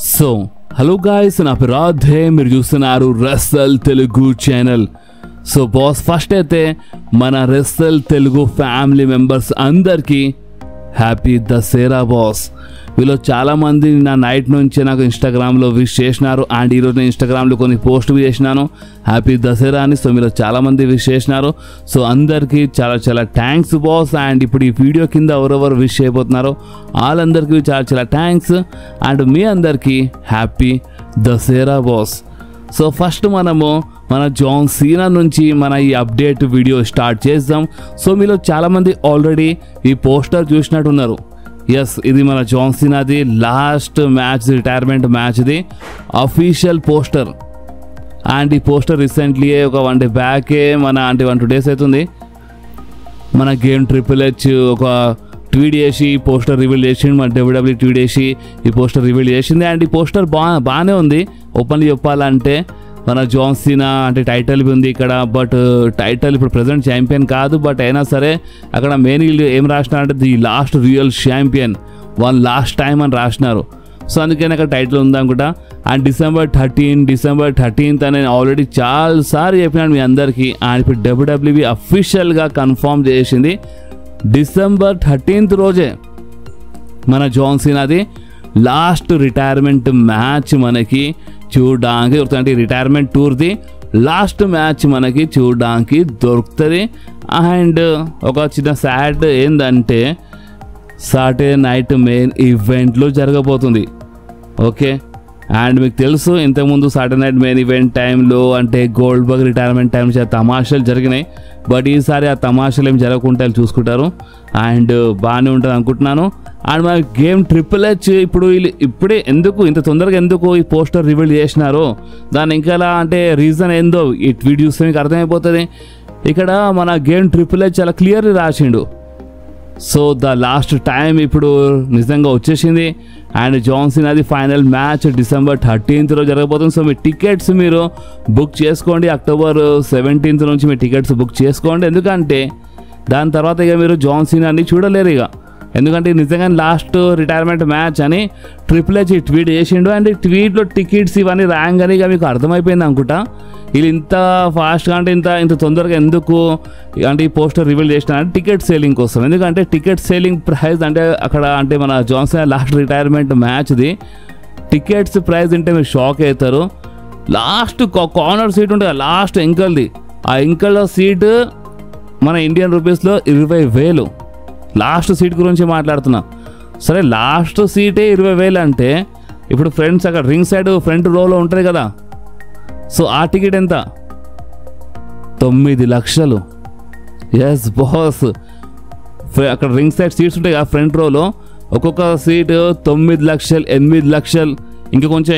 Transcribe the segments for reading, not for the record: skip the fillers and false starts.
So hello guys, నా పేరు రాధే, మీరు చూస్తున్నారు wrestle Telugu channel. So boss, first అయితే మన రెస్సల్ తెలుగు ఫ్యామిలీ మెంబర్స్ అందరికీ హ్యాపీ దసరా బాస్. వీళ్ళు చాలామంది నా నైట్ నుంచి నాకు ఇన్స్టాగ్రామ్లో విష్ చేసినారు. అండ్ ఈరోజు నేను ఇన్స్టాగ్రామ్లో కొన్ని పోస్టులు చేసినాను హ్యాపీ దసరా అని. సో మీరు చాలామంది విష్ చేసినారు. సో అందరికీ చాలా చాలా థ్యాంక్స్ బాస్. అండ్ ఇప్పుడు ఈ వీడియో కింద ఎవరెవరు విష్ చేయబోతున్నారో వాళ్ళందరికీ చాలా చాలా థ్యాంక్స్. అండ్ మీ అందరికీ happy Dasara boss. So first మనము మన జాన్ సీనా నుంచి మన ఈ అప్డేట్ వీడియో స్టార్ట్ చేద్దాం. సో మీలో చాలామంది ఆల్రెడీ ఈ పోస్టర్ చూసినట్టున్నారు. ఎస్, ఇది మన జాన్ సీనాది లాస్ట్ మ్యాచ్, రిటైర్మెంట్ మ్యాచ్ది అఫీషియల్ పోస్టర్. అండ్ ఈ పోస్టర్ రీసెంట్లీ ఒక 1 day బ్యాకే మన 1-2 days అవుతుంది మన గేమ్ ట్రిపుల్ హెచ్ ఒక ట్వీట్ చేసి ఈ పోస్టర్ రివీల్ చేసింది. మన WWE ట్వీట్ చేసి ఈ పోస్టర్ రివీల్ చేసింది. అండ్ ఈ పోస్టర్ బాగానే ఉంది. ఓపెన్లీ చెప్పాలంటే మన జాన్ సీనా అంటే టైటిల్ ఉంది ఇక్కడ, బట్ టైటిల్ ఇప్పుడు ప్రజెంట్ ఛాంపియన్ కాదు. బట్ అయినా సరే అక్కడ మెయిన్ ఏం రాసినారంటే the last real champion, one last time అని రాసినారు. సో అందుకని అక్కడ టైటిల్ ఉంది అనుకుంటా. అండ్ December 13th అని నేను ఆల్రెడీ చాలాసార్లు చెప్పినాను మీ అందరికీ. అండ్ ఇప్పుడు WWE అఫీషియల్గా కన్ఫర్మ్ చేసింది December 13th రోజే మన జాన్ సీనాది లాస్ట్ రిటైర్మెంట్ మ్యాచ్ మనకి చూడడానికి దొరుకుతుంది. రిటైర్మెంట్ టూర్ది లాస్ట్ మ్యాచ్ మనకి చూడడానికి దొరుకుతుంది. అండ్ ఒక చిన్న సాడ్ ఏంటంటే సాటర్డే నైట్ మెయిన్ ఈవెంట్లో జరగబోతుంది. ఓకే, అండ్ మీకు తెలుసు ఇంతకుముందు సాటర్డే నైట్ మెయిన్ ఈవెంట్ టైంలో అంటే గోల్డ్బర్గ్ రిటైర్మెంట్ టైం తమాషాలు జరిగినాయి. బట్ ఈసారి ఆ తమాషాలు ఏం జరగకుండా చూసుకుంటారు. అండ్ బాగానే ఉంటుంది అనుకుంటున్నాను. అండ్ మన గేమ్ ట్రిపుల్ హెచ్ ఇప్పుడే ఎందుకు ఇంత తొందరగా ఎందుకు ఈ పోస్టర్ రివీల్ చేసినారో దాన్ని ఇంకా అంటే రీజన్ ఏందో ఈ ట్వీట్ చూస్తే మీకు అర్థమైపోతుంది. ఇక్కడ మన గేమ్ ట్రిపుల్ హెచ్ చాలా క్లియర్లీ రాసిండు. సో ద లాస్ట్ టైం ఇప్పుడు నిజంగా వచ్చేసింది. అండ్ జాన్ సీనాది ఫైనల్ మ్యాచ్ December 13th జరగబోతుంది. సో మీ టికెట్స్ మీరు బుక్ చేసుకోండి. October 17th నుంచి మీ టికెట్స్ బుక్ చేసుకోండి. ఎందుకంటే దాని తర్వాత ఇక మీరు జాన్ సీనాని చూడలేరు ఇక. ఎందుకంటే నిజంగా లాస్ట్ రిటైర్మెంట్ మ్యాచ్ అని ట్రిపుల్ హెచ్ ట్వీట్ చేసిండు. అండ్ ఈ ట్వీట్లో టికెట్స్ ఇవన్నీ ర్యాంక్ అని ఇక మీకు అర్థమైపోయింది అనుకుంటా. వీళ్ళు ఇంత ఫాస్ట్గా అంటే ఇంత తొందరగా ఎందుకు అంటే ఈ పోస్టర్ రివీల్ చేసినారంటే టికెట్ సేలింగ్ కోసం. ఎందుకంటే టికెట్ సేలింగ్ ప్రైస్ అంటే అక్కడ అంటే మన జాన్ సీనా లాస్ట్ రిటైర్మెంట్ మ్యాచ్ది టికెట్స్ ప్రైస్ అంటే మీరు షాక్ అవుతారు. లాస్ట్ కార్నర్ సీట్ ఉంటుంది, లాస్ట్ ఎంకల్ది. ఆ ఎంకల్ సీటు మన ఇండియన్ రూపీస్లో 20,000. లాస్ట్ సీట్ గురించి మాట్లాడుతున్నా. సరే, లాస్ట్ సీటే 20,000 అంటే ఇప్పుడు ఫ్రెండ్స్ అక్కడ రింగ్ సైడ్ ఫ్రంట్ రోలో ఉంటుంది కదా. సో ఆ టికెట్ ఎంత? 9 లక్షలు. ఎస్ బాస్, అక్కడ రింగ్ సైడ్ సీట్స్ ఉంటాయి కదా ఫ్రంట్ రోలో, ఒక్కొక్క సీటు 9 లక్షలు, 8 లక్షలు, ఇంకా కొంచెం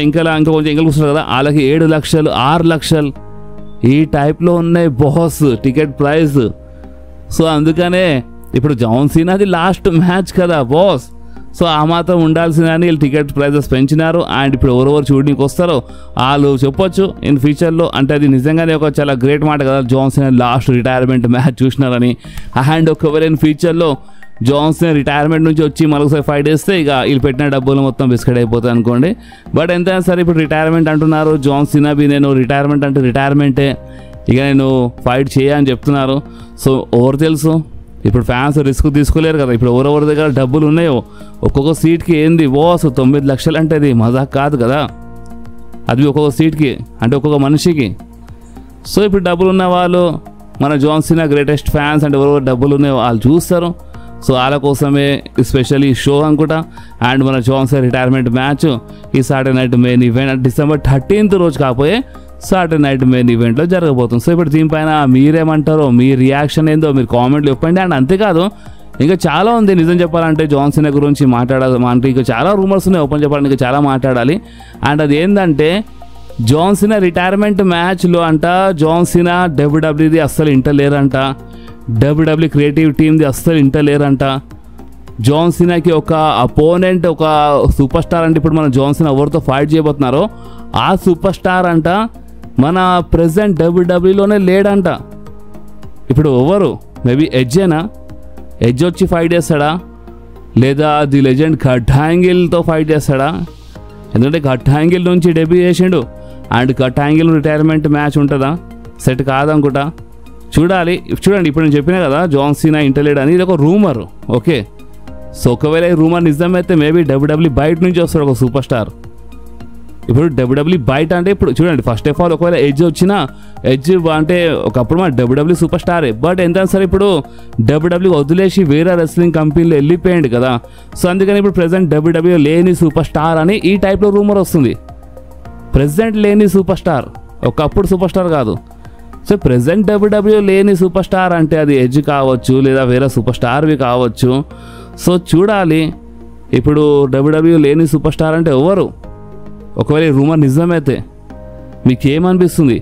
కూర్చుంటారు కదా వాళ్ళకి 7 లక్షలు, 6 లక్షలు ఈ టైప్లో ఉన్నాయి బాస్ టికెట్ ప్రైస్. సో అందుకనే ఇప్పుడు జాన్ సీనాది లాస్ట్ మ్యాచ్ కదా బాస్. సో ఆ మాత్రం ఉండాల్సిందని వీళ్ళు టికెట్ ప్రైజెస్ పెంచినారు. అండ్ ఇప్పుడు ఎవరెవరు చూడడానికి వస్తారో వాళ్ళు చెప్పొచ్చు ఇన్ ఫ్యూచర్లో. అంటే అది నిజంగానే ఒక చాలా గ్రేట్ మాట కదా, John Cena last retirement match చూసినారని. అండ్ ఒకవేళ ఇన్ ఫ్యూచర్లో జాన్ సీనా రిటైర్మెంట్ నుంచి వచ్చి మరొకసారి ఫైట్ చేస్తే ఇక వీళ్ళు పెట్టిన డబ్బులు మొత్తం బిస్కెట్ అయిపోతాయి అనుకోండి. బట్ ఎంతైనా సరే ఇప్పుడు రిటైర్మెంట్ అంటున్నారు జాన్ సీనా బి. నేను రిటైర్మెంట్ అంటే రిటైర్మెంటే, ఇక నేను ఫైట్ చేయని చెప్తున్నారు. సో ఎవరు తెలుసు, ఇప్పుడు ఫ్యాన్స్ రిస్క్ తీసుకోలేరు కదా. ఇప్పుడు ఎవరెవరి దగ్గర డబ్బులు ఉన్నాయో ఒక్కొక్క సీట్కి ఏంది బాస్ 9 లక్షలు అంటే అది మజాక్ కాదు కదా. అది ఒక్కొక్క సీట్కి అంటే ఒక్కొక్క మనిషికి. సో ఇప్పుడు డబ్బులు ఉన్న వాళ్ళు మన జాన్ సీనా గ్రేటెస్ట్ ఫ్యాన్స్ అంటే ఎవరెవరు డబ్బులు ఉన్నాయో వాళ్ళు చూస్తారు. సో వాళ్ళ కోసమే స్పెషల్లీ షో అనుకుంటా. అండ్ మన జాన్ సీనా రిటైర్మెంట్ మ్యాచ్ ఈ Saturday night main event December 13th రోజు కాకపోయే సాటర్డే నైట్ మెయిన్ ఈవెంట్లో జరగబోతుంది. సో ఇప్పుడు దీనిపైన మీరేమంటారో, మీ రియాక్షన్ ఏందో మీరు కామెంట్లు చెప్పండి. అండ్ అంతేకాదు ఇంకా చాలా ఉంది నిజం చెప్పాలంటే జాన్ సీనా గురించి మాట్లాడాలి. అంటే ఇంకా చాలా రూమర్స్ ఉన్నాయి ఓపెన్ చెప్పాలంటే, ఇంకా చాలా మాట్లాడాలి. అండ్ అది ఏంటంటే జాన్ సీనా రిటైర్మెంట్ మ్యాచ్లో అంట జాన్ సీనా WWEది అస్సలు ఇంటలేరంట, WWE క్రియేటివ్ టీమ్ది అస్సలు ఇంటలేరంట. జాన్ సీనాకి ఒక అపోనెంట్, ఒక సూపర్ స్టార్ అంటే ఇప్పుడు మన జాన్ సీనా ఎవరితో ఫైట్ చేయబోతున్నారో ఆ సూపర్ స్టార్ అంట మన ప్రెసెంట్ WWEలోనే లేడంట. ఇప్పుడు ఎవరు? మేబీ ఎడ్జేనా? ఎడ్జ్ వచ్చి ఫైట్ చేస్తాడా, లేదా ది లెజెండ్ కట్ యాంగిల్తో ఫైట్ చేస్తాడా? ఎందుకంటే కట్ యాంగిల్ నుంచి డెబ్యూ చేసిండు and cut angle retirement match ఉంటుందా? సెట్ కాదనుకుంటా. చూడాలి. చూడండి, ఇప్పుడు నేను చెప్పినా కదా జాన్ సీనా ఇంటర్లేడ్ అని, ఇది ఒక రూమర్. ఓకే, సో ఒకవేళ ఈ రూమర్ నిజమైతే మేబీ డబ్ల్యూడబ్ల్యూ బయట నుంచి వస్తాడు ఒక సూపర్ స్టార్. ఇప్పుడు డబ్ల్యూడబ్ల్యూ బయట అంటే ఇప్పుడు చూడండి, ఫస్ట్ ఆఫ్ ఆల్ ఒకవేళ ఎడ్జ్ వచ్చినా, ఎడ్జ్ అంటే ఒకప్పుడు మన డబ్ల్యూడబ్ల్యూ సూపర్ స్టారే, బట్ ఎంత సరే ఇప్పుడు డబ్ల్యూడబ్ల్యూ వదిలేసి వేరే రెస్లింగ్ కంపెనీలో వెళ్ళిపోయింది కదా. సో అందుకని ఇప్పుడు ప్రెసెంట్ డబ్ల్యూడబ్ల్యూ లేని సూపర్ స్టార్ అని ఈ టైప్లో రూమర్ వస్తుంది. ప్రెసెంట్ లేని సూపర్ స్టార్, ఒకప్పుడు సూపర్ స్టార్ కాదు. సో ప్రెసెంట్ డబ్ల్యూడబ్ల్యూ లేని సూపర్ స్టార్ అంటే అది ఎడ్జ్ కావచ్చు లేదా వేరే సూపర్ స్టార్వి కావచ్చు. సో చూడాలి, ఇప్పుడు డబ్ల్యూడబ్ల్యూ లేని సూపర్ స్టార్ అంటే ఎవరు? ఒకవేళ ఈ రూమర్ నిజమైతే మీకేమనిపిస్తుంది?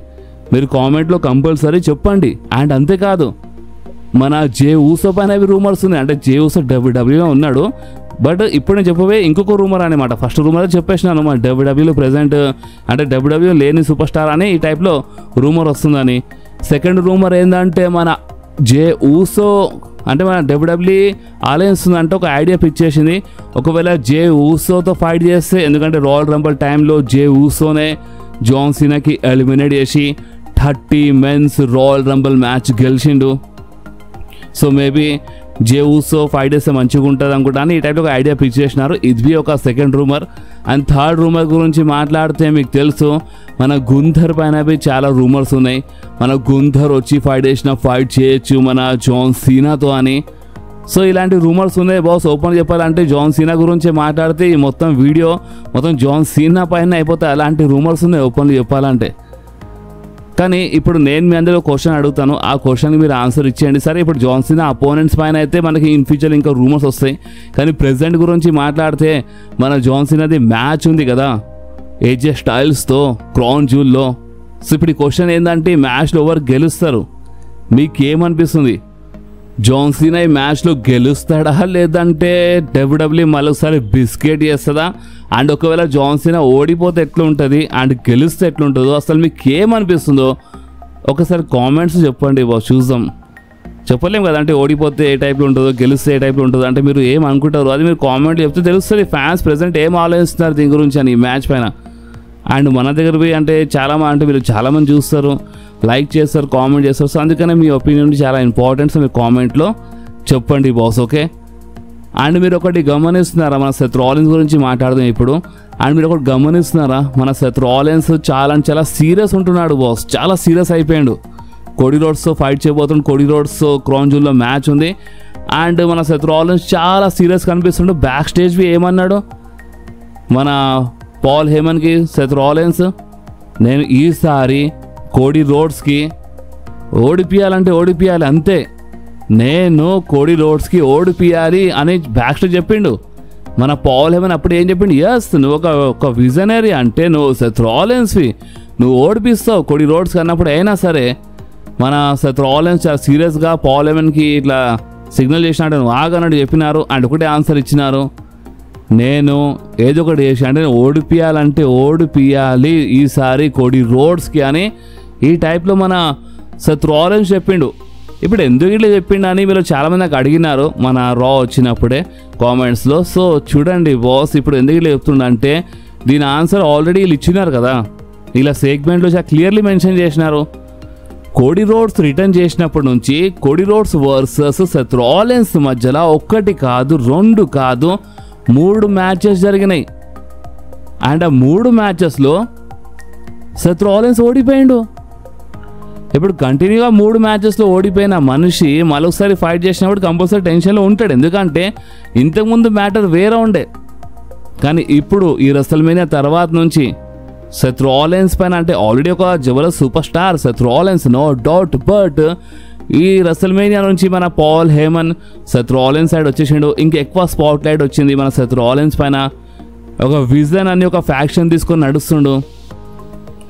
మీరు కామెంట్లో కంపల్సరీ చెప్పండి. అండ్ అంతేకాదు, మన జే ఊసో పైన రూమర్స్ ఉన్నాయి. అంటే జే ఊసో డబ్ల్యూడబ్ల్యూలో ఉన్నాడు, బట్ ఇప్పుడు నేను చెప్పబోయే ఇంకొక రూమర్ అనమాట. ఫస్ట్ రూమర్ చెప్పేసినాను మన డబ్ల్యూడబ్ల్యూలో ప్రెసెంట్ అంటే డబ్ల్యూడబ్ల్యూ లేని సూపర్ స్టార్ అని ఈ టైప్లో రూమర్ వస్తుందని. సెకండ్ రూమర్ ఏంటంటే మన జే ఊసో అంటే మన డబ్ల్యూడబ్ల్యూ ఆలోచిస్తుందంటే ఒక ఐడియా పిచ్ చేసింది. ఒకవేళ జే ఊసోతో ఫైట్ చేస్తే, ఎందుకంటే రాయల్ రంబల్ టైంలో జే ఊసోనే జాన్ సీనాకి ఎలిమినేట్ చేసి 30 మెన్స్ రాయల్ రంబల్ మ్యాచ్ గెలిచిండు. So maybe Jey Uso fight చేస్తే మంచిగా ఉంటుంది అనుకుంటాను. ఈ టైప్లో ఒక ఐడియా పిచ్ చేసినారు. ఇది ఒక second rumour. And third rumour గురించి మాట్లాడితే మీకు తెలుసు మన గుంథర్ పైన చాలా రూమర్స్ ఉన్నాయి. మన గుంథర్ వచ్చి ఫైట్ చేసిన ఫైట్ చేయొచ్చు మన జాన్ సీనాతో అని. సో ఇలాంటి రూమర్స్ ఉన్నాయి బాస్. ఓపెన్ చెప్పాలంటే జాన్ సీనా గురించి మాట్లాడితే ఈ మొత్తం వీడియో మొత్తం జాన్ సీనా పైన అయిపోతాయి. అలాంటి రూమర్స్ ఉన్నాయి ఓపెన్గా చెప్పాలంటే. కానీ ఇప్పుడు నేను మీ అందరూ క్వశ్చన్ అడుగుతాను, ఆ క్వశ్చన్కి మీరు ఆన్సర్ ఇచ్చేయండి. సరే, ఇప్పుడు జాన్ సీనా అపోనెంట్స్ పైన అయితే మనకి ఇన్ ఫ్యూచర్ ఇంకా రూమర్స్ వస్తాయి. కానీ ప్రెజెంట్ గురించి మాట్లాడితే మన జాన్ సీనాది మ్యాచ్ ఉంది కదా ఏజే స్టైల్స్తో క్రౌన్ జ్యూల్లో. సో ఇప్పుడు ఈ క్వశ్చన్ ఏంటంటే ఈ మ్యాచ్లో ఎవరు గెలుస్తారు? మీకేమనిపిస్తుంది? జాన్ సీనా ఈ మ్యాచ్లో గెలుస్తాడా లేదంటే డబ్ల్యూడబ్ల్యూ మళ్ళొకసారి బిస్కెట్ చేస్తుందా? అండ్ ఒకవేళ జాన్ సీనా ఓడిపోతే ఎట్లుంటుంది అండ్ గెలిస్తే ఎట్లుంటుందో అసలు మీకు ఏమనిపిస్తుందో ఒకసారి కామెంట్స్ చెప్పండి బాస్, చూద్దాం. చెప్పలేము కదా, అంటే ఓడిపోతే ఏ టైప్లో ఉంటుందో గెలిస్తే ఏ టైప్లో ఉంటుందో అంటే మీరు ఏం అనుకుంటారు అది మీరు కామెంట్ చెప్తే తెలుస్తుంది. ఫ్యాన్స్ ప్రెసెంట్ ఏం ఆలోచిస్తున్నారు దీని గురించి అని ఈ మ్యాచ్ పైన. అండ్ మన దగ్గర పోయి అంటే చాలామంది మీరు చాలామంది చూస్తారు, లైక్ చేస్తారు, కామెంట్ చేస్తారు. సో అందుకనే మీ ఒపీనియన్ చాలా ఇంపార్టెంట్. సో మీరు కామెంట్లో చెప్పండి బాస్, ఓకే. అండ్ మీరు ఒకటి గమనిస్తున్నారా, మన సెత్ రాలిన్స్ గురించి మాట్లాడదాం ఇప్పుడు. అండ్ మీరు ఒకటి గమనిస్తున్నారా, మన సెత్ రాలిన్స్ చాలా సీరియస్ ఉంటున్నాడు బాస్, చాలా సీరియస్ అయిపోయాడు. కోడీ రోడ్స్తో ఫైట్ చేయబోతున్నాడు. కోడీ రోడ్స్తో క్రౌన్ జ్యూల్లో మ్యాచ్ ఉంది. అండ్ మన సెత్ రాలిన్స్ చాలా సీరియస్ కనిపిస్తుండు. బ్యాక్ స్టేజ్వి ఏమన్నాడు మన పాల్ హేమన్కి సెత్ రాలిన్స్, నేను ఈసారి కోడీ రోడ్స్కి ఓడిపియాలంటే ఓడిపియాలి అంతే, నేను కోడీ రోడ్స్కి ఓడిపియాలి అని బ్యాక్ స్టేజ్ చెప్పిండు. మన పాల్ హేమన్ అప్పుడు ఏం చెప్పిండు, ఎస్ నువ్వు ఒక విజనరీ, అంటే నువ్వు సెత్ రాలిన్స్వి నువ్వు ఓడిపిస్తావు కోడీ రోడ్స్కి అన్నప్పుడు. అయినా సరే మన సెత్ రాలిన్స్ చాలా సీరియస్గా పాల్ హేమన్కి ఇట్లా సిగ్నల్ చేసినట్టు నువ్వు ఆగన్నట్టు చెప్పినారు. అండ్ ఒకటే ఆన్సర్ ఇచ్చినారు, నేను ఏదో ఒకటి చేసి అంటే ఓడిపియాలంటే ఓడిపియాలి ఈసారి కోడీ రోడ్స్కి అని ఈ టైప్లో మన సెత్ రాలిన్స్ చెప్పిండు. ఇప్పుడు ఎందుకు ఇట్లా చెప్పిండు అని మీరు చాలామంది నాకు అడిగినారు మన రా వచ్చినప్పుడే కామెంట్స్లో. సో చూడండి బాస్, ఇప్పుడు ఎందుకు ఇట్లా చెప్తుండంటే దీని ఆన్సర్ ఆల్రెడీ వీళ్ళు ఇచ్చినారు కదా, ఇలా సెగ్మెంట్లో చాలా క్లియర్లీ మెన్షన్ చేసినారు. కోడీ రోడ్స్ రిటర్న్ చేసినప్పటి నుంచి Cody roads versus Seth Rollins మధ్యలో 1 కాదు 2 కాదు 3 మ్యాచెస్ జరిగినాయి. అండ్ ఆ 3 మ్యాచెస్లో సెత్ రాలిన్స్ ఓడిపోయిండు. ఇప్పుడు కంటిన్యూగా 3 మ్యాచెస్లో ఓడిపోయిన మనిషి మరొకసారి ఫైట్ చేసినప్పుడు కంపల్సరీ టెన్షన్లో ఉంటాడు. ఎందుకంటే ఇంతకుముందు మ్యాటర్ వేరే ఉండే, కానీ ఇప్పుడు ఈ రెసల్మేనియా తర్వాత నుంచి సెత్ రాలిన్స్ పైన అంటే ఆల్రెడీ ఒక జబర్దస్త్ super star Seth Rollins, no doubt. But ఈ రెసల్మేనియా నుంచి మన Paul Heyman Seth Rollins side వచ్చేసిండు. ఇంకా ఎక్కువ స్పాట్ లైట్ వచ్చింది మన సెత్ రాలిన్స్ పైన. ఒక విజన్ అని ఒక ఫ్యాక్షన్ తీసుకొని నడుస్తుండు.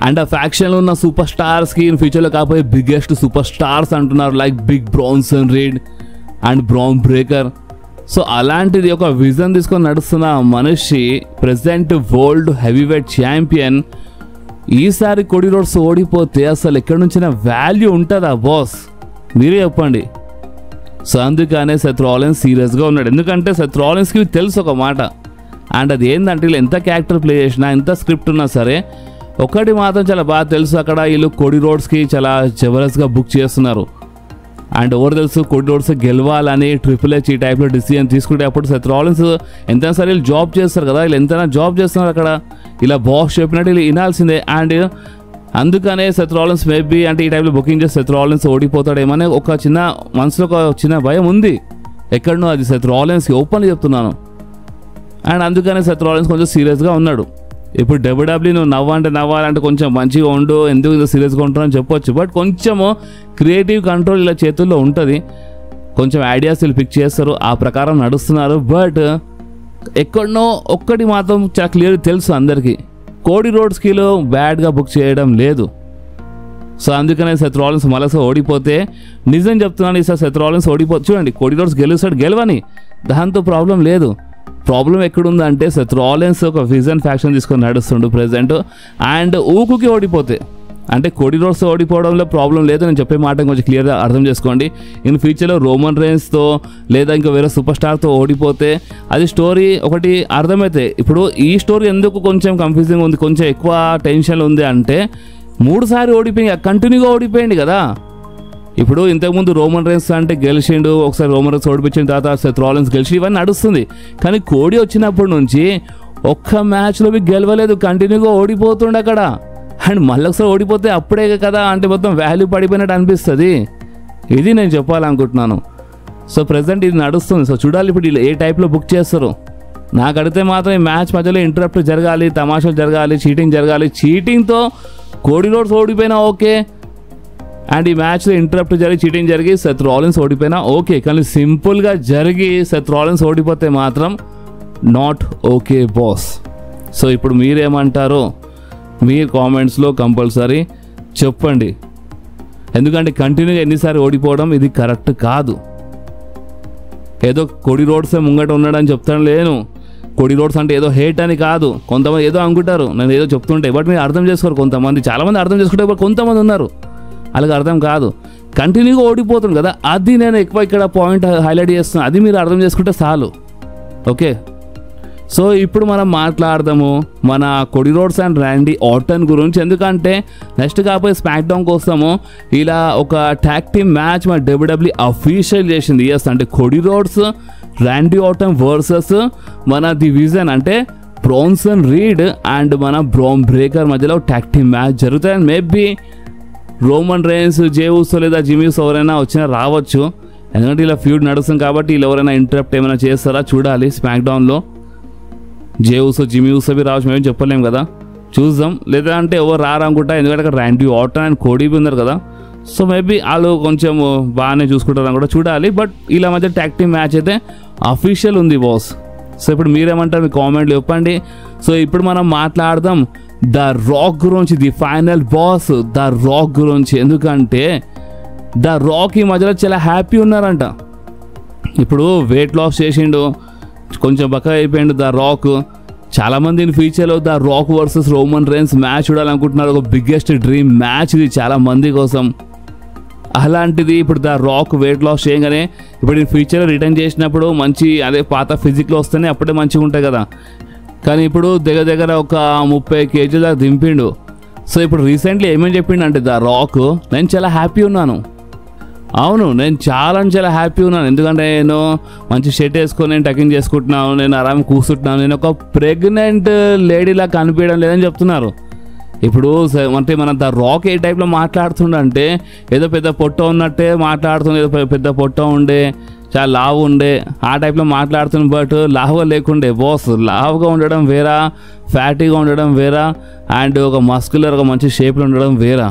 అండ్ ఆ ఫ్యాక్షన్లో ఉన్న సూపర్ స్టార్స్కి ఇన్ ఫ్యూచర్లో కాకపోతే బిగ్గెస్ట్ సూపర్ స్టార్స్ అంటున్నారు, like big Bronson Reed and Bron Breakker. So అలాంటిది ఒక విజన్ తీసుకొని నడుస్తున్న మనిషి ప్రెసెంట్ వరల్డ్ హెవీవెయిట్ ఛాంపియన్ ఈసారి కోడీ రోడ్స్ ఓడిపోతే అసలు ఎక్కడి నుంచిన వాల్యూ ఉంటుందా బాస్, మీరే చెప్పండి. సో అందుకనే సెత్ రాలిన్స్ సీరియస్గా ఉన్నాడు. ఎందుకంటే సెత్ రాలిన్స్కి తెలుసు ఒక మాట, అండ్ అది ఏంటంటే వీళ్ళు ఎంత క్యారెక్టర్ ప్లే చేసినా ఎంత స్క్రిప్ట్ ఉన్నా సరే ఒకటి మాత్రం చాలా బాగా తెలుసు, అక్కడ వీళ్ళు కోడి రోడ్స్కి చాలా జబర్దస్త్గా బుక్ చేస్తున్నారు. అండ్ ఎవరు తెలుసు కోడి రోడ్స్ గెలవాలని ట్రిపుల్ హెచ్ ఈ టైప్లో డిసిజన్ తీసుకుంటే అప్పుడు సెత్ రాలిన్స్ ఎంతైనా సరే వీళ్ళు జాబ్ చేస్తారు కదా, వీళ్ళు ఎంతైనా జాబ్ చేస్తున్నారు అక్కడ, ఇలా బాక్స్ చెప్పినట్టు వీళ్ళు వినాల్సిందే. అండ్ అందుకనే సెత్ రాలిన్స్ మేబీ అంటే ఈ టైప్లో బుకింగ్ చేసి సెత్ రాలిన్స్ ఓడిపోతాడేమని ఒక చిన్న మనసులో ఒక చిన్న భయం ఉంది ఎక్కడనో, అది సెత్ రాలిన్స్కి ఓపెన్గా చెప్తున్నాను. అండ్ అందుకనే సెత్ రాలిన్స్ కొంచెం సీరియస్గా ఉన్నాడు. ఇప్పుడు డబ్ల్యూడబ్ల్యూ నువ్వు నవ్వాలంటే కొంచెం మంచిగా ఉండు, ఎందుకు ఇంత సీరియస్గా ఉంటున్నావు అని చెప్పొచ్చు. బట్ కొంచెము క్రియేటివ్ కంట్రోల్ ఇలా చేతుల్లో ఉంటుంది, కొంచెం ఐడియాస్ వీళ్ళు పిక్ చేస్తారు, ఆ ప్రకారం నడుస్తున్నారు. బట్ ఎక్కడనో ఒక్కటి మాత్రం చాలా క్లియర్ తెలుసు అందరికీ, కోడి రోడ్స్కిలో బ్యాడ్గా బుక్ చేయడం లేదు. సో అందుకనే సెత్ రాలిన్స్ మళ్ళీ ఓడిపోతే నిజం చెప్తున్నాను, ఈసారి సెత్ రాలిన్స్ ఓడిపోతే చూడండి కోడి రోడ్స్ గెలుస్తాడు, గెలవని, దాంతో ప్రాబ్లం లేదు. ప్రాబ్లం ఎక్కడుందంటే సెత్ రాలిన్స్ ఒక విజన్ ఫ్యాక్షన్ తీసుకొని నడుస్తుండు ప్రెజెంట్. అండ్ ఊకుకి ఓడిపోతే అంటే కోడి రోడ్స్ ఓడిపోవడంలో ప్రాబ్లం లేదు, నేను చెప్పే మాట కొంచెం క్లియర్గా అర్థం చేసుకోండి. ఇన్ ఫ్యూచర్లో రోమన్ రేన్స్తో లేదా ఇంకా వేరే సూపర్ స్టార్తో ఓడిపోతే అది స్టోరీ ఒకటి అర్థమైతే. ఇప్పుడు ఈ స్టోరీ ఎందుకు కొంచెం కన్ఫ్యూజింగ్ ఉంది, కొంచెం ఎక్కువ టెన్షన్ ఉంది అంటే 3 సార్లు ఓడిపోయి కంటిన్యూగా ఓడిపోయింది కదా. ఇప్పుడు ఇంతకుముందు రోమన్ రేన్స్ అంటే గెలిచిండు, ఒకసారి రోమన్ రేన్స్ ఓడిపించిన తర్వాత సెత్ రాలిన్స్ గెలిచి ఇవన్నీ నడుస్తుంది. కానీ కోడి వచ్చినప్పటి నుంచి ఒక్క మ్యాచ్లో గెలవలేదు, కంటిన్యూగా ఓడిపోతుండే అక్కడ. అండ్ మళ్ళీ ఒకసారి ఓడిపోతే అప్పుడే కదా అంటే మొత్తం వాల్యూ పడిపోయినట్టు అనిపిస్తుంది. ఇది నేను చెప్పాలనుకుంటున్నాను. సో ప్రజెంట్ ఇది నడుస్తుంది. సో చూడాలి ఇప్పుడు ఏ టైప్లో బుక్ చేస్తారు. నాకు అడిగితే మాత్రం ఈ మ్యాచ్ మధ్యలో ఇంటరప్ట్ జరగాలి, తమాషాలు జరగాలి, చీటింగ్ జరగాలి. చీటింగ్తో కోడి రోడ్స్ ఓడిపోయినా ఓకే, అండ్ ఈ మ్యాచ్లో ఇంటరప్ట్ జరిగి చీటింగ్ జరిగి సెత్ రాలిన్స్ ఓడిపోయినా ఓకే, కానీ సింపుల్గా జరిగి సెత్ రాలిన్స్ ఓడిపోతే మాత్రం నాట్ ఓకే బాస్. సో ఇప్పుడు మీరేమంటారో మీరు కామెంట్స్లో కంపల్సరీ చెప్పండి, ఎందుకంటే కంటిన్యూగా ఎన్నిసార్లు ఓడిపోవడం ఇది కరెక్ట్ కాదు. ఏదో కోడి రోడ్సే ముంగట ఉన్నాడని చెప్తాను లేను, కోడి రోడ్స్ అంటే ఏదో హేట్ అని కాదు. కొంతమంది ఏదో అనుకుంటారు నేను ఏదో చెప్తుంటే, బట్ మీరు అర్థం చేసుకోరు. కొంతమంది చాలామంది అర్థం చేసుకుంటే కొంతమంది ఉన్నారు అలాగే అర్థం కాదు. కంటిన్యూగా ఓడిపోతుంది కదా, అది నేను ఎక్కువ ఇక్కడ పాయింట్ హైలైట్ చేస్తున్నాను, అది మీరు అర్థం చేసుకుంటే చాలు. ఓకే, సో ఇప్పుడు మనం మాట్లాడదాము మన కోడి రోడ్స్ అండ్ ర్యాండీ ఆర్టన్ గురించి. ఎందుకంటే నెక్స్ట్ కాకపోతే స్మాక్ డౌన్ కోసము ఇలా ఒక ట్యాగ్ టీమ్ మ్యాచ్ మన డబ్ల్యూడబ్ల్యూ అఫీషియల్ చేసింది. ఎస్, అంటే కోడి రోడ్స్ ర్యాండీ ఆర్టన్ వర్సెస్ మన ది విజన్ అంటే బ్రాన్సన్ రీడ్ అండ్ మన బ్రాన్ బ్రేకర్ మధ్యలో ట్యాగ్ టీమ్ మ్యాచ్ జరుగుతాయి. అండ్ మేబీ రోమన్ రేన్స్, జే ఉసో లేదా జిమ్మీ ఉసో ఎవరైనా వచ్చినా రావచ్చు, ఎందుకంటే ఇలా ఫ్యూడ్ నడుస్తుంది కాబట్టి వీళ్ళు ఎవరైనా ఇంటరప్ట్ ఏమైనా చేస్తారా చూడాలి. స్మాక్ డౌన్లో జే ఉసో, జిమ్మీ ఉసో రావచ్చు, మేము చెప్పలేము కదా, చూద్దాం. లేదా అంటే ఎవరు రారనుకుంటా, ఎందుకంటే అక్కడ ర్యాండీ ఆర్టన్ అండ్ కోడీ ఉన్నారు కదా. సో మేబీ వాళ్ళు కొంచెం బాగానే చూసుకుంటారని కూడా చూడాలి. బట్ ఇలా మధ్య ట్యాగ్ టీమ్ మ్యాచ్ అయితే అఫీషియల్ ఉంది బాస్. సో ఇప్పుడు మీరేమంటారు మీ కామెంట్లు చెప్పండి. సో ఇప్పుడు మనం మాట్లాడదాం ద రాక్ గురించి, the final boss the rock గురించి. ఎందుకంటే ద రాక్ ఈ మధ్యలో చాలా హ్యాపీ ఉన్నారంట. ఇప్పుడు వెయిట్ లాస్ చేసిండు, కొంచెం బక్క అయిపోయిండు ద రాక్. చాలామంది ఇన్ ఫ్యూచర్లో the rock versus Roman rains match చూడాలనుకుంటున్నారు. ఒక బిగ్గెస్ట్ డ్రీమ్ మ్యాచ్ ఇది చాలా మంది కోసం. అలాంటిది ఇప్పుడు ద రాక్ వెయిట్ లాస్ చేయగానే ఇప్పుడు ఈ ఫ్యూచర్లో రిటర్న్ చేసినప్పుడు మంచి అదే పాత ఫిజిక్లో వస్తేనే అప్పుడే మంచిగా ఉంటాయి కదా. కానీ ఇప్పుడు దగ్గర ఒక 30 kg దాకా దింపిండు. సో ఇప్పుడు రీసెంట్లీ ఏమేమి చెప్పిండు అంటే ద రాక్, నేను చాలా హ్యాపీ ఉన్నాను. అవును, నేను చాలా హ్యాపీ ఉన్నాను. ఎందుకంటే నేను మంచి షర్ట్ వేసుకొని నేను టకింగ్ చేసుకుంటున్నాను, నేను ఆరామ్ కూర్చుంటున్నాను, నేను ఒక ప్రెగ్నెంట్ లేడీలా కనిపించడం లేదని చెప్తున్నారు. ఇప్పుడు అంటే మన ద రాక్ ఏ టైప్లో మాట్లాడుతుండే, ఏదో పెద్ద పొట్ట ఉన్నట్టే మాట్లాడుతుంది, ఏదో పెద్ద పొట్ట ఉండే, చాలా లావు ఉండే ఆ టైప్లో మాట్లాడుతుంది. బట్ లావుగా లేకుండే బాస్. లావుగా ఉండడం వేరా, ఫ్యాటీగా ఉండడం వేరా, అండ్ ఒక మస్కులర్ ఒక మంచి షేప్లో ఉండడం వేరా.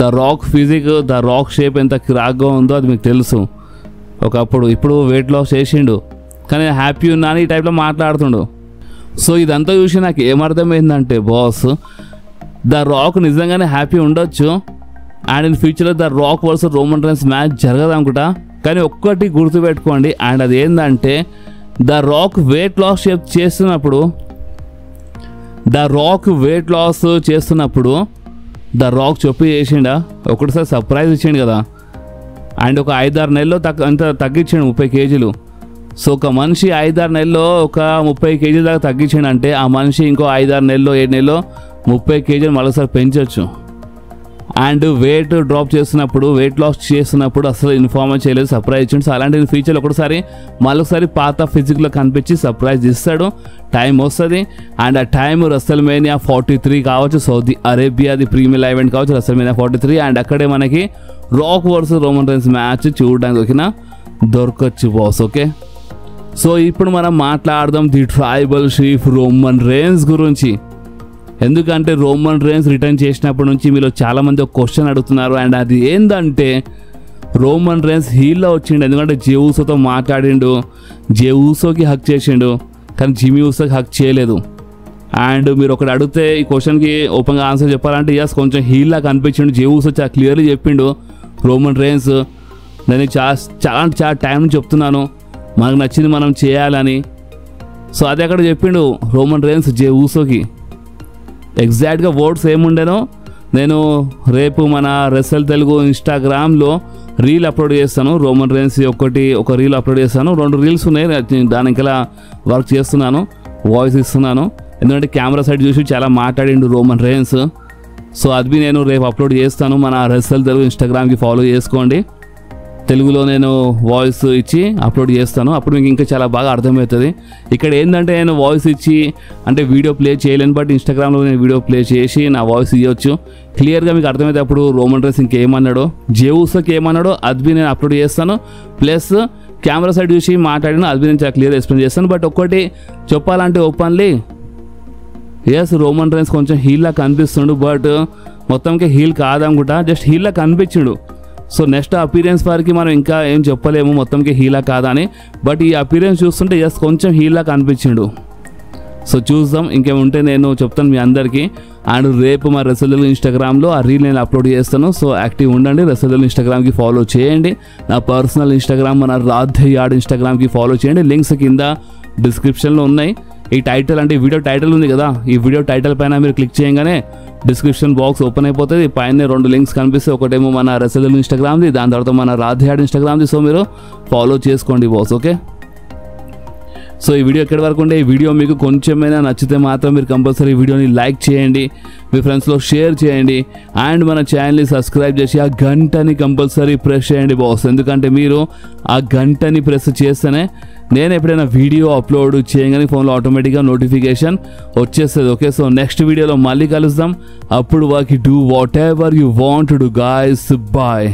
The rock physique, the rock shape ఎంత క్రాక్గా ఉందో అది మీకు తెలుసు ఒకప్పుడు. ఇప్పుడు వెయిట్ లాస్ చేసిండు కానీ హ్యాపీ ఉన్నా అని ఈ టైప్లో మాట్లాడుతుండు. సో ఇదంతా చూసి నాకు ఏమర్థమైందంటే బాస్, ద రాక్ నిజంగానే హ్యాపీ ఉండొచ్చు. అండ్ ఇన్ ఫ్యూచర్లో the rock versus Roman rains match జరగదు అనుకుంటా. కానీ ఒక్కటి గుర్తుపెట్టుకోండి, అండ్ అది ఏంటంటే ద రాక్ వెయిట్ లాస్ చేస్తున్నప్పుడు ద రాక్ చెప్పి చేసిండా, ఒకటిసారి సర్ప్రైజ్ ఇచ్చిండు కదా. అండ్ ఒక 5-6 నెలల్లో అంత తగ్గించాడు 30 kg. సో ఒక మనిషి 5-6 నెలల్లో ఒక 30 కేజీల దాకా తగ్గించాడంటే ఆ మనిషి ఇంకో 5-6 నెలలో 7 నెలలో 30 కేజీలు మరోసారి పెంచవచ్చు. అండ్ వెయిట్ డ్రాప్ చేస్తున్నప్పుడు వెయిట్ లాస్ చేస్తున్నప్పుడు అసలు ఇన్ఫార్మ్ చేయలేదు, సర్ప్రైజ్ ఇచ్చిండు. సో అలాంటి ఫీచర్లు ఒకసారి మళ్ళొకసారి పాత ఫిజిక్లో కనిపించి సర్ప్రైజ్ ఇస్తాడు. టైం వస్తుంది అండ్ ఆ టైం రెసల్మేనియా 43 కావచ్చు, సౌదీ అరేబియాది ప్రీమియర్ ఈవెంట్ కావచ్చు, రెసల్మేనియా 43. అండ్ అక్కడే మనకి rock versus Roman Reigns match చూడడానికి దొరకచ్చు బాస్. ఓకే, సో ఇప్పుడు మనం మాట్లాడదాం the tribal chief Roman Reigns గురించి. ఎందుకంటే రోమన్ రైన్స్ రిటర్న్ చేసినప్పటి నుంచి మీలో చాలామంది ఒక క్వశ్చన్ అడుగుతున్నారు. అండ్ అది ఏంటంటే రోమన్ రైన్స్ హీల్లో వచ్చిండు, ఎందుకంటే జే ఊసోతో మాట్లాడిండు, జే ఊసోకి హక్ చేసిండు, కానీ జిమీ ఊసోకి హక్ చేయలేదు. అండ్ మీరు ఒకటి అడిగితే ఈ క్వశ్చన్కి ఓపెన్గా ఆన్సర్ చెప్పాలంటే ఎస్ కొంచెం హీల్లా కనిపించిండు. జే ఊసో చాలా క్లియర్లీ చెప్పిండు రోమన్ రైన్స్ నేను చాలా టైం నుంచి చెప్తున్నాను మనకు నచ్చింది మనం చేయాలని. సో అది అక్కడ చెప్పిండు రోమన్ రైన్స్ జే ఊసోకి. ఎగ్జాక్ట్గా వర్డ్స్ ఏముండేనో నేను రేపు మన రెసల్ తెలుగు ఇన్స్టాగ్రామ్లో రీల్ అప్లోడ్ చేస్తాను. రోమన్ రైన్స్ ఒక రీల్ అప్లోడ్ చేస్తాను. 2 రీల్స్ ఉన్నాయి, దానికి ఇలా వర్క్ చేస్తున్నాను, వాయిస్ ఇస్తున్నాను. ఎందుకంటే కెమెరా సైడ్ చూసి చాలా మాట్లాడిండు రోమన్ రైన్స్. సో అది నేను రేపు అప్లోడ్ చేస్తాను. మన రెసల్ తెలుగు ఇన్స్టాగ్రామ్కి ఫాలో చేసుకోండి. తెలుగులో నేను వాయిస్ ఇచ్చి అప్లోడ్ చేస్తాను, అప్పుడు మీకు ఇంకా చాలా బాగా అర్థమవుతుంది. ఇక్కడ ఏంటంటే నేను వాయిస్ ఇచ్చి అంటే వీడియో ప్లే చేయలేను, బట్ ఇన్స్టాగ్రామ్లో నేను వీడియో ప్లే చేసి నా వాయిస్ ఇవ్వచ్చు. క్లియర్గా మీకు అర్థమైతే అప్పుడు రోమన్ రైన్స్ ఇంకేమన్నాడో జే ఊసోకి ఏమన్నాడో అది నేను అప్లోడ్ చేస్తాను. ప్లస్ కెమెరా సైడ్ చూసి మాట్లాడిన అది నేను చాలా క్లియర్గా ఎక్స్ప్లెయిన్ చేస్తాను. బట్ ఒక్కటి చెప్పాలంటే ఓపెన్లీ ఎస్ రోమన్ రైన్స్ కొంచెం హీల్లా కనిపిస్తుండు, బట్ మొత్తంకి హీల్ కాదనుకుంటా, జస్ట్ హీల్లా కనిపించిండు. సో నెక్స్ట్ అపీరియన్స్ వారికి మనం ఇంకా ఏం చెప్పలేము మొత్తంకి హీలా కాదా అని, బట్ ఈ అపీరియన్స్ చూస్తుంటే ఎస్ కొంచెం హీలా కనిపించిండు. సో చూద్దాం, ఇంకేముంటే నేను చెప్తాను మీ అందరికీ. అండ్ రేపు మా రెసల్ తెలుగు ఇన్స్టాగ్రామ్లో ఆ రీల్ నేను అప్లోడ్ చేస్తాను. సో యాక్టివ్ ఉండండి, రెసల్ తెలుగు ఇన్స్టాగ్రామ్కి ఫాలో చేయండి. నా పర్సనల్ ఇన్స్టాగ్రామ్ మన రాధే యాడ్ ఇన్స్టాగ్రామ్కి ఫాలో చేయండి. లింక్స్ కింద డిస్క్రిప్షన్లో ఉన్నాయి. ఈ టైటిల్ అంటే వీడియో టైటిల్ ఉంది కదా, ఈ వీడియో టైటిల్ పైన మీరు క్లిక్ చేయగానే డిస్క్రిప్షన్ బాక్స్ ఓపెన్ అయిపోతుంది. పైన 2 లింక్స్ కనిపిస్తాయి, ఒకటేమో మన రెసల్ తెలుగు ఇన్స్టాగ్రామ్ది, దాని తర్వాత మన రాధే యాడ్ ఇన్స్టాగ్రామ్ది. సో మీరు ఫాలో చేసుకోండి బాస్. ఓకే, సో ఈ వీడియో ఎక్కడి వరకు ఉండే, ఈ వీడియో మీకు కొంచెమైనా నచ్చితే మాత్రం మీరు కంపల్సరీ వీడియోని లైక్ చేయండి, మీ ఫ్రెండ్స్లో షేర్ చేయండి. అండ్ మన ఛానల్ని సబ్స్క్రైబ్ చేసి ఆ గంటని కంపల్సరీ ప్రెస్ చేయండి బాస్. ఎందుకంటే మీరు ఆ గంటని ప్రెస్ చేస్తేనే నేను ఎప్పుడైనా వీడియో అప్లోడ్ చేయగానే ఫోన్లో ఆటోమేటిక్గా నోటిఫికేషన్ వచ్చేస్తుంది. ఓకే, సో నెక్స్ట్ వీడియోలో మళ్ళీ కలుద్దాం. అప్పుడు వాకి do whatever you want to do guys. Bye.